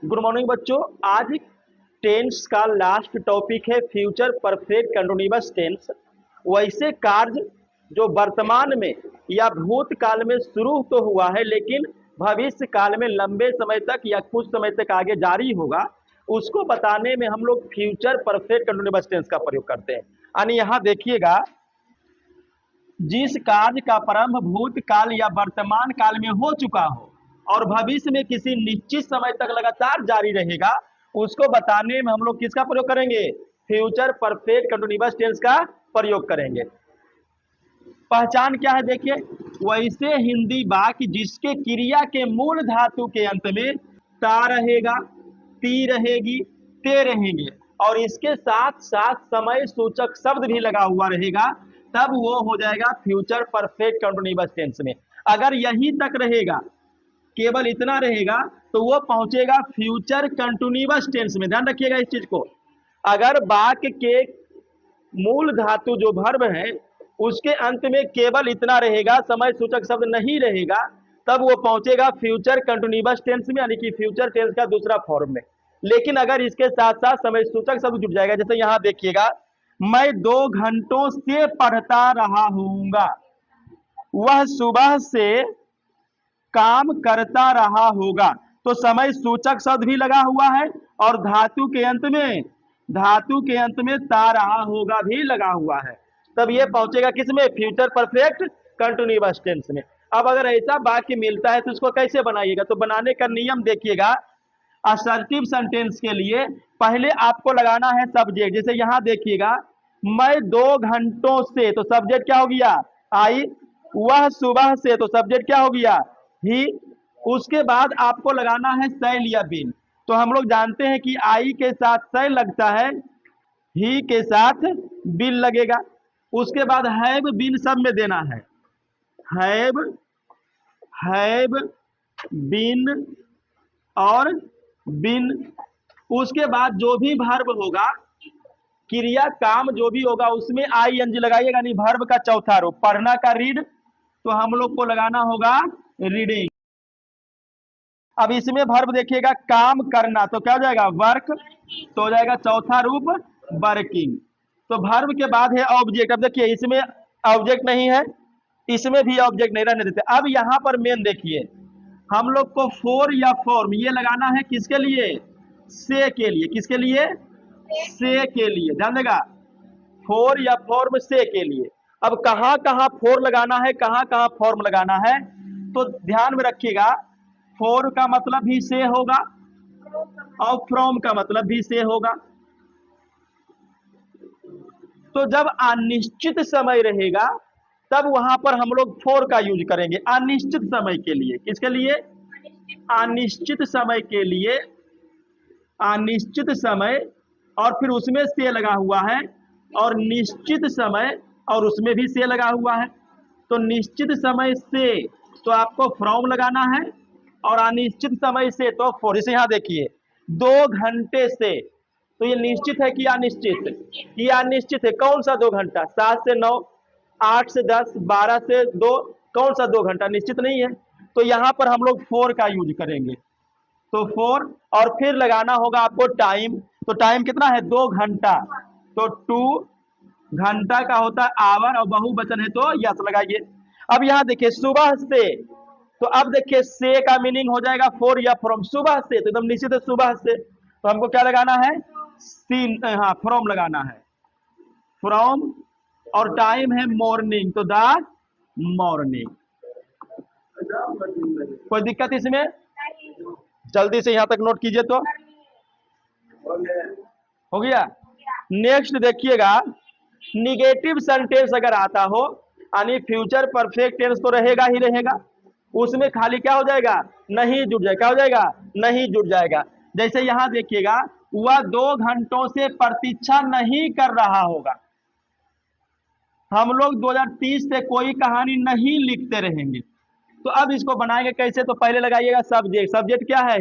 Good morning बच्चों। आज tense का लास्ट टॉपिक है फ्यूचर परफेक्ट कंटिन्यूअस टेंस। वैसे कार्य जो वर्तमान में या भूतकाल में शुरू तो हुआ है लेकिन भविष्य काल में लंबे समय तक या कुछ समय तक आगे जारी होगा, उसको बताने में हम लोग फ्यूचर परफेक्ट कंटिन्यूअस टेंस का प्रयोग करते हैं। यानी यहाँ देखिएगा, जिस कार्य का प्रारंभ भूतकाल या वर्तमान काल में हो चुका हो और भविष्य में किसी निश्चित समय तक लगातार जारी रहेगा, उसको बताने में हम लोग किसका प्रयोग करेंगे? फ्यूचर परफेक्ट कंटिन्यूअस टेंस का प्रयोग करेंगे। पहचान क्या है देखिए, वैसे हिंदी वाक्य जिसके क्रिया के मूल धातु के अंत में ता रहेगा, ती रहेगी, ते रहेंगे और इसके साथ साथ समय सूचक शब्द भी लगा हुआ रहेगा, तब वो हो जाएगा फ्यूचर परफेक्ट कंटिन्यूअस टेंस में। अगर यहीं तक रहेगा, केवल इतना रहेगा, तो वो पहुंचेगा फ्यूचर कंटिन्यूअस टेंस में। ध्यान रखिएगा इस चीज को। अगर वाक्य के मूल धातु जो वर्ब है उसके अंत में केवल इतना रहेगा, समय सूचक शब्द नहीं रहेगा, तब वो पहुंचेगा फ्यूचर कंटिन्यूअस टेंस में, यानी कि फ्यूचर टेंस का दूसरा फॉर्म में। लेकिन अगर इसके साथ साथ समय सूचक शब्द जुड़ जाएगा, जैसे यहां देखिएगा, मैं 2 घंटों से पढ़ता रहा हूंगा, वह सुबह से काम करता रहा होगा, तो समय सूचक शब्द भी लगा हुआ है और धातु के अंत में ता रहा होगा भी लगा हुआ है, तब ये पहुंचेगा किसमें? फ्यूचर परफेक्ट कंटिन्यूअस टेंस में। अब अगर ऐसा वाक्य मिलता है तो उसको कैसे बनाइएगा? तो बनाने का नियम देखिएगा। असर्टिव सेंटेंस के लिए पहले आपको लगाना है सब्जेक्ट। जैसे यहां देखिएगा, मैं 2 घंटों से, तो सब्जेक्ट क्या हो गया? आई। वह सुबह से, तो सब्जेक्ट क्या हो गया? ही। उसके बाद आपको लगाना है शैल या बिन। तो हम लोग जानते हैं कि आई के साथ शैल लगता है, ही के साथ बिन लगेगा। उसके बाद हैव बिन सब में देना है, हैव, हैव, बिन और बिन। उसके बाद जो भी वर्ब होगा, क्रिया काम जो भी होगा, उसमें आई एन जी लगाइएगा, यानी वर्ब का चौथा रूप। पढ़ना का रीड, तो हम लोग को लगाना होगा रीडिंग। अब इसमें वर्ब देखिएगा, काम करना, तो क्या हो जाएगा? वर्क, तो हो जाएगा चौथा रूप वर्किंग। तो वर्ब के बाद है ऑब्जेक्ट। अब देखिए इसमें ऑब्जेक्ट नहीं है, इसमें भी ऑब्जेक्ट नहीं रहने देते। अब यहां पर मेन देखिए, हम लोग को फोर या फॉर्म ये लगाना है किसके लिए? से के लिए। किसके लिए? से के लिए। ध्यान देगा, फोर या फॉर्म से के लिए। अब कहां कहां फोर लगाना है, कहां कहां फॉर्म लगाना है, तो ध्यान में रखिएगा। फोर का मतलब भी से होगा और फ्रॉम का मतलब भी से होगा। तो जब अनिश्चित समय रहेगा तब वहां पर हम लोग फोर का यूज करेंगे अनिश्चित समय के लिए। किसके लिए? अनिश्चित समय के लिए। अनिश्चित समय और फिर उसमें से लगा हुआ है, और निश्चित समय और उसमें भी से लगा हुआ है। तो निश्चित समय से तो आपको फ्रॉम लगाना है, और अनिश्चित समय से तो फोर। इसे यहां देखिए, 2 घंटे से, तो ये निश्चित है कि अनिश्चित? ये अनिश्चित है। कौन सा 2 घंटा? 7 से 9, 8 से 10, 12 से 2, कौन सा 2 घंटा? निश्चित नहीं है। तो यहां पर हम लोग फोर का यूज करेंगे, तो फोर। और फिर लगाना होगा आपको टाइम। तो टाइम कितना है? 2 घंटा, तो 2 घंटा का होता है आवर, और बहुवचन है तो यस लगाइए। अब यहां देखिए, सुबह से, तो अब देखिए से का मीनिंग हो जाएगा फोर या फ्रॉम। सुबह से तो एकदम निश्चित है, सुबह से, तो हमको क्या लगाना है? सीन, हाँ फ्रॉम लगाना है, फ्रॉम। और टाइम है मॉर्निंग, तो द मॉर्निंग। कोई दिक्कत इसमें? जल्दी से यहां तक नोट कीजिए। तो हो गया। नेक्स्ट देखिएगा, निगेटिव सेंटेंस अगर आता हो, यानी फ्यूचर परफेक्ट टेंस तो रहेगा ही रहेगा, उसमें खाली क्या हो जाएगा? नहीं जुड़ जाएगा। क्या हो जाएगा? नहीं जुड़ जाएगा। जैसे यहां देखिएगा, वह 2 घंटों से प्रतीक्षा नहीं कर रहा होगा। हम लोग 2030 से कोई कहानी नहीं लिखते रहेंगे। तो अब इसको बनाएंगे कैसे? तो पहले लगाइएगा सब्जेक्ट। सब्जेक्ट क्या है?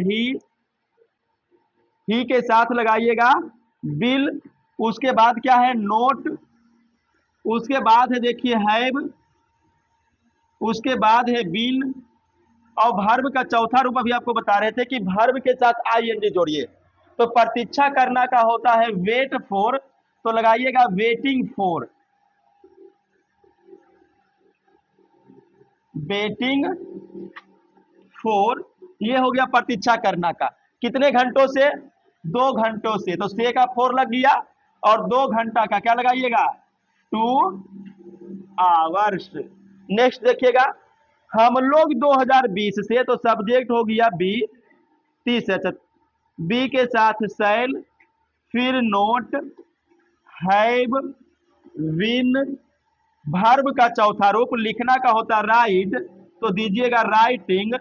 ही के साथ लगाइएगा बिल। उसके बाद क्या है? नोट। उसके बाद है देखिए हैव। उसके बाद है बिन, और वर्ब का चौथा रूप अभी आपको बता रहे थे कि वर्ब के साथ आईएनजी जोड़िए। तो प्रतीक्षा करना का होता है वेट फॉर, तो लगाइएगा वेटिंग फॉर, वेटिंग फॉर, ये हो गया प्रतीक्षा करना का। कितने घंटों से? 2 घंटों से, तो से का 4 लग गया और 2 घंटा का क्या लगाइएगा? 2 आवर्स। नेक्स्ट देखिएगा, हम लोग 2020 से, तो सब्जेक्ट हो गया बी, 30 है, बी के साथ शैल, फिर नोट, हैव, विन, वर्ब का चौथा रूप लिखना का होता राइट, तो दीजिएगा राइटिंग।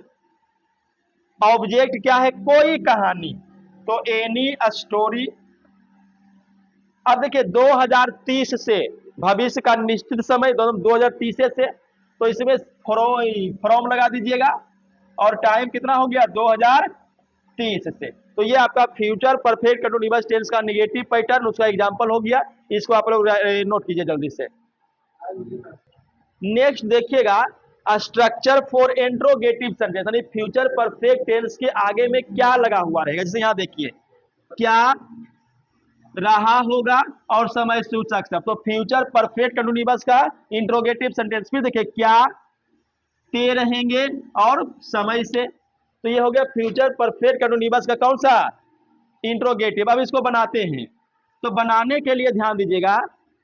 ऑब्जेक्ट क्या है? कोई कहानी, तो एनी स्टोरी। अब देखिए 2030 से, भविष्य का निश्चित समय 2030 से, तो इसमें फ्रॉम लगा दीजिएगा और टाइम कितना हो गया? 2030 से। तो ये आपका फ्यूचर परफेक्ट कंटीन्यूअस टेंस का निगेटिव पैटर्न, उसका एग्जांपल हो गया। इसको आप लोग नोट कीजिए जल्दी से। नेक्स्ट देखिएगा, स्ट्रक्चर फॉर इंट्रोगेटिव सेंटेंस, यानी फ्यूचर परफेक्ट टेंस के आगे में क्या लगा हुआ रहेगा। जैसे यहां देखिए, क्या रहा होगा और समय सूचक सब, तो फ्यूचर परफेक्ट कंटीन्यूअस का इंट्रोगेटिव सेंटेंस। फिर देखिए, क्या ते रहेंगे और समय से, तो ये हो गया फ्यूचर परफेक्ट कंटीन्यूअस का कौन सा? इंट्रोगेटिव। अब इसको बनाते हैं, तो बनाने के लिए ध्यान दीजिएगा,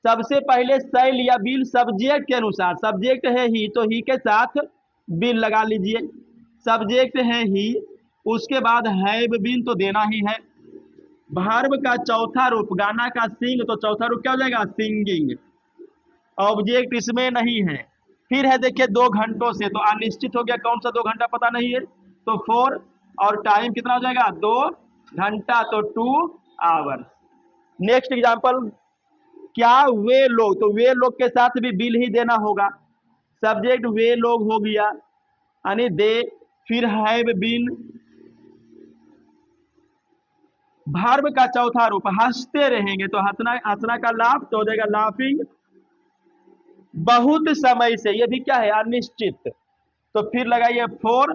सबसे पहले शैल या बिल सब्जेक्ट के अनुसार, सब्जेक्ट है ही तो ही के साथ बिल लगा लीजिए, सब्जेक्ट है ही, उसके बाद हैव बीन तो देना ही है। वर्ब का चौथा रूप गाना का सिंग, तो चौथा रूप क्या हो जाएगा? सिंगिंग। ऑब्जेक्ट इसमें नहीं है। फिर है देखिए 2 घंटों से, तो अनिश्चित हो गया, कौन सा 2 घंटा पता नहीं है, तो 4, और टाइम कितना हो जाएगा? 2 घंटा, तो 2 आवर्स। नेक्स्ट एग्जांपल, क्या वे लोग, तो वे लोग के साथ भी बिल ही देना होगा, सब्जेक्ट वे लोग हो गया यानी दे, फिर हैव बीन। वर्ब का चौथा रूप हंसते रहेंगे, तो हंसना, हंसना का लाफ, तो हो जाएगा लाफिंग। बहुत समय से, ये भी क्या है? अनिश्चित, तो फिर लगाइए 4,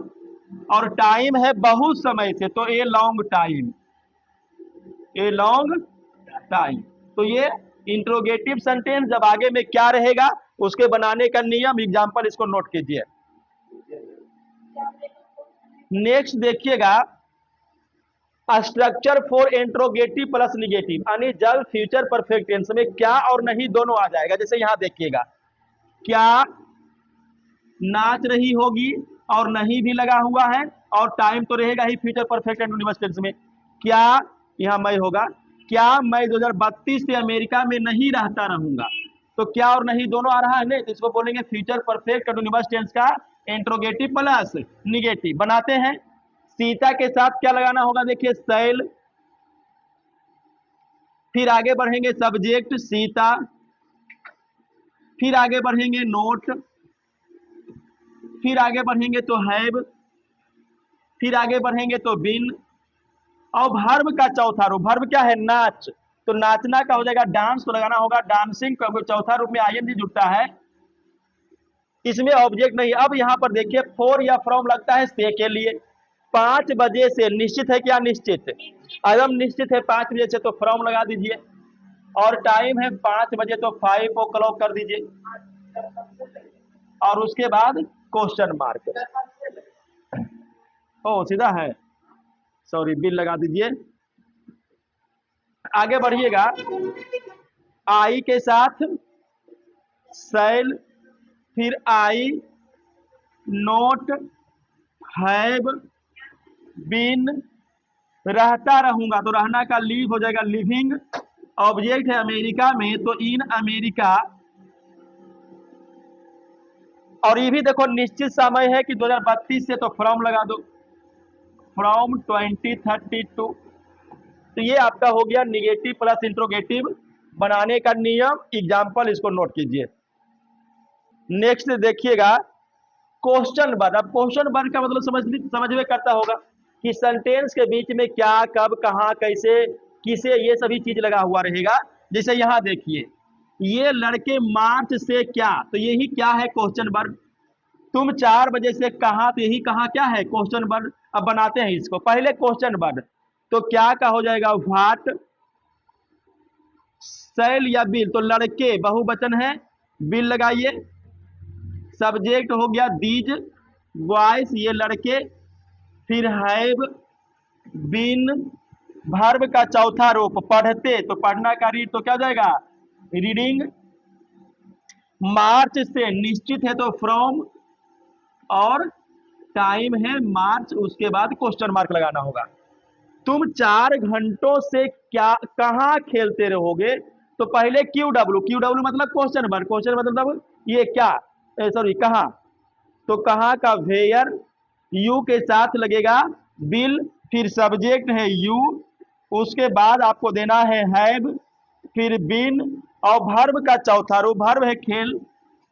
और टाइम है बहुत समय से, तो a long time, a long time. तो ये इंट्रोगेटिव सेंटेंस जब आगे में क्या रहेगा उसके बनाने का नियम, एग्जांपल इसको नोट कीजिए। नेक्स्ट देखिएगा, structure for interrogative plus negative, यानी जब फ्यूचर परफेक्ट टेंस में क्या और नहीं दोनों आ जाएगा। जैसे यहां देखिएगा, क्या नाच रही होगी और नहीं भी लगा हुआ है, और टाइम तो रहेगा ही फ्यूचर परफेक्ट कंटीन्यूअस टेंस में। क्या, यहां मैं होगा, क्या मैं 2032 से अमेरिका में नहीं रहता रहूंगा, तो क्या और नहीं दोनों आ रहा है नहीं, तो इसको बोलेंगे फ्यूचर परफेक्ट कंटीन्यूअस टेंस का इंट्रोगेटिव प्लस निगेटिव। बनाते हैं, सीता के साथ क्या लगाना होगा? देखिए शैल, फिर आगे बढ़ेंगे सब्जेक्ट सीता, फिर आगे बढ़ेंगे नोट, फिर आगे बढ़ेंगे तो हैव, फिर आगे बढ़ेंगे तो बिन, और वर्ब का चौथा रूप, वर्ब क्या है? नाच, तो नाचना का हो जाएगा डांस, तो लगाना होगा डांसिंग, क्योंकि चौथा रूप में आईएनजी जुड़ता है, इसमें ऑब्जेक्ट नहीं। अब यहां पर देखिए 4 या फ्रॉम लगता है से के लिए। 5 बजे से निश्चित है, क्या निश्चित? अदम निश्चित है 5 बजे से, तो फ्रॉम लगा दीजिए, और टाइम है 5 बजे, तो 5 o'clock कर दीजिए, और उसके बाद क्वेश्चन मार्क। ओ सीधा है, सॉरी, बिल लगा दीजिए। आगे बढ़िएगा, आई के साथ शैल, फिर आई, नोट, हैव, बीन, रहता रहूंगा, तो रहना का लीव हो जाएगा लिविंग। ऑब्जेक्ट है अमेरिका में, तो इन अमेरिका, और ये भी देखो निश्चित समय है कि 2032 से, तो फ्रॉम लगा दो, फ्रॉम 2032। तो ये आपका हो गया निगेटिव प्लस इंट्रोगेटिव बनाने का नियम, एग्जांपल इसको नोट कीजिए। नेक्स्ट देखिएगा, क्वेश्चन वर्ड। अब क्वेश्चन वर्ड का मतलब समझ में करता होगा कि सेंटेंस के बीच में क्या, कब, कहां, कैसे, किसे, ये सभी चीज लगा हुआ रहेगा। जैसे यहां देखिए, ये लड़के मार्च से क्या, तो यही क्या है? Question word. तुम 4 बजे से कहाँ, तो यही कहाँ क्या है, क्वेश्चन वर्ड। अब बनाते हैं इसको, पहले क्वेश्चन वर्ड तो क्या का हो जाएगा, व्हाट, सैल या बिल, तो लड़के बहुवचन है, बिल लगाइए। सब्जेक्ट हो गया दीज, बॉयज ये लड़के, फिर हैव बीन, वर्ब का चौथा रूप पढ़ते, तो पढ़ना का रीड तो क्या हो जाएगा, रीडिंग। मार्च से निश्चित है तो फ्रॉम, और टाइम है मार्च, उसके बाद क्वेश्चन मार्क लगाना होगा। तुम 4 घंटों से क्या कहाँ खेलते रहोगे, तो पहले क्यू डब्ल्यू, क्यू डब्ल्यू मतलब क्वेश्चन वर्ड, क्वेश्चन मतलब ये क्या, सॉरी कहाँ, तो कहाँ का वेयर, यू के साथ लगेगा बिल, फिर सब्जेक्ट है यू, उसके बाद आपको देना है हैव, फिर बीन, और वर्ब का चौथा रूप, वर्ब है खेल,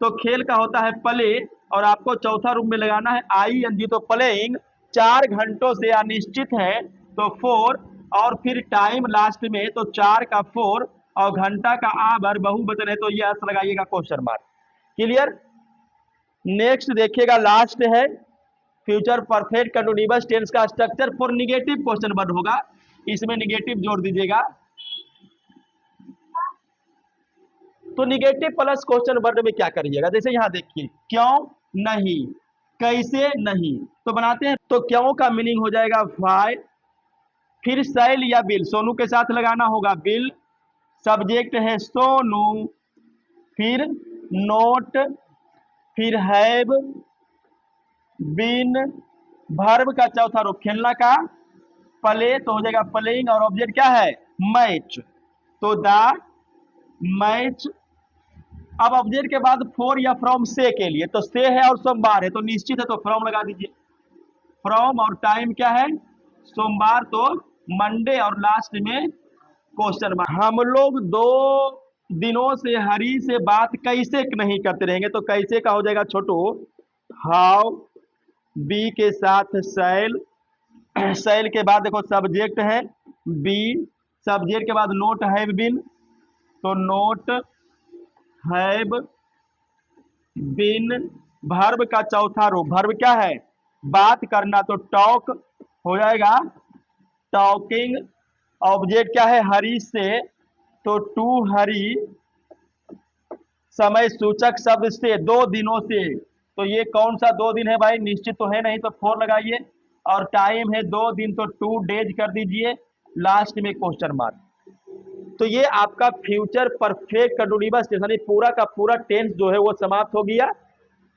तो खेल का होता है प्ले, और आपको चौथा रूप में लगाना है आई एन जी, तो प्लेइंग। 4 घंटों से अनिश्चित है तो 4, और फिर टाइम लास्ट में, तो 4 का 4, और घंटा का आवर बहुवचन है, तो ये अर्थ लगाइएगा क्वेश्चन मार्क। क्लियर। नेक्स्ट देखिएगा, लास्ट है फ्यूचर परफेक्ट कंटीन्यूअस टेंस का structure for negative question word होगा, इसमें निगेटिव जोड़ दीजिएगा। तो निगेटिव प्लस क्वेश्चन वर्ड में क्या करिएगा, जैसे यहां देखिए, क्यों नहीं, कैसे नहीं, तो बनाते हैं, तो क्यों का मीनिंग हो जाएगा व्हाई, फिर सैल या बिल, सोनू के साथ लगाना होगा बिल, सब्जेक्ट है सोनू, फिर नोट, फिर हैव बीन, वर्ब का चौथा रूप खेलना का, प्ले तो हो जाएगा प्लेइंग, और ऑब्जेक्ट क्या है, मैच, तो द मैच। अब ऑब्जेक्ट के बाद फॉर या फ्रॉम से के लिए, तो से है और सोमवार है तो निश्चित है, तो फ्रॉम लगा दीजिए, फ्रॉम, और टाइम क्या है, सोमवार, तो मंडे, और लास्ट में क्वेश्चन मार्क। हम लोग 2 दिनों से हरी से बात कैसे नहीं करते रहेंगे, तो कैसे का हो जाएगा छोटू, हाउ, बी के साथ सैल, सैल के बाद देखो सब्जेक्ट है बी, सब्जेक्ट के बाद नोट हैव बीन, तो नोट हैव बीन, वर्ब का चौथा रूप, वर्ब क्या है, बात करना, तो टॉक हो जाएगा टॉकिंग, ऑब्जेक्ट क्या है हरी से, तो टू हरी, समय सूचक शब्द से 2 दिनों से, तो ये कौन सा 2 दिन है भाई, निश्चित तो है नहीं, तो 4 लगाइए, और टाइम है 2 दिन, तो 2 डेज कर दीजिए, लास्ट में क्वेश्चन मार्क। तो ये आपका फ्यूचर परफेक्ट कंटीन्यूअस टेंस, यानी पूरा का पूरा टेंस जो है वो समाप्त हो गया।